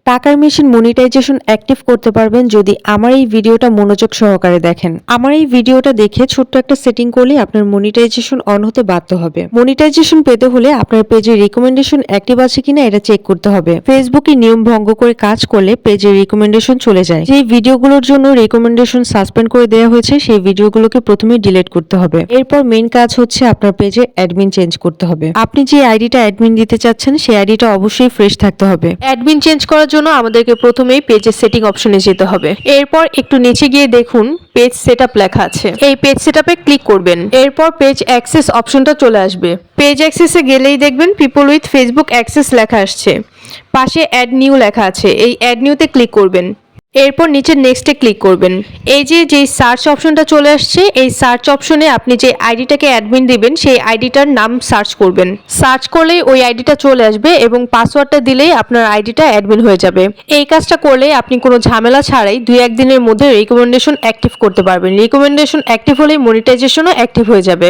টাকার machine monetization active করতে পারবেন যদি আমার এই ভিডিওটা মনোযোগ সহকারে দেখেন। আমার এই ভিডিওটা দেখে ছোট্ট একটা সেটিং করলে আপনার মনিটাইজেশন অন হতে বাধ্য হবে। মনিটাইজেশন পেতে হলে আপনার পেজের রিকমেন্ডেশন অ্যাক্টিভ আছে কিনা এটা চেক করতে হবে। ফেসবুকে নিয়ম ভঙ্গ করে কাজ করলে পেজের রিকমেন্ডেশন চলে যায়। যে ভিডিওগুলোর জন্য রিকমেন্ডেশন সাসপেন্ড করে দেওয়া হয়েছে সেই ভিডিওগুলোকে প্রথমে ডিলিট করতে হবে। এরপর মেইন কাজ হচ্ছে আপনার পেজে অ্যাডমিন চেঞ্জ করতে হবে। আপনি যে আইডিটা অ্যাডমিন দিতে চাচ্ছেন সেই আইডিটা অবশ্যই ফ্রেশ থাকতে হবে। অ্যাডমিন চেঞ্জ করার জন্য আমাদেরকে প্রথমেই পেজের সেটিং অপশনে যেতে হবে। এরপর একটু নিচে গিয়ে দেখুন পেজ সেটআপ লেখা আছে। এই পেজ সেটআপে ক্লিক করবেন। এরপর পেজ অ্যাক্সেস অপশনটা চলে আসবে। পেজ অ্যাক্সেসে গেলেই দেখবেন পিপল উইথ ফেসবুক অ্যাক্সেস লেখা আসছে। পাশে অ্যাড নিউ লেখা আছে, এই অ্যাড নিউতে ক্লিক করবেন। এরপর নিচে নেক্সটে ক্লিক করবেন। এই যে সার্চ অপশনটা চলে আসছে, এই সার্চ অপশনে আপনি যে আইডিটাকে অ্যাডমিন দিবেন সেই আইডিটার নাম সার্চ করবেন। সার্চ করলেই ওই আইডিটা চলে আসবে এবং পাসওয়ার্ডটা দিলেই আপনার আইডিটা অ্যাডমিন হয়ে যাবে। এই কাজটা করলে আপনি কোনো ঝামেলা ছাড়াই 2-1 দিনের মধ্যে রিকমেন্ডেশন অ্যাক্টিভ করতে পারবেন। রিকমেন্ডেশন অ্যাক্টিভ হলেই মনিটাইজেশনও অ্যাক্টিভ হয়ে যাবে।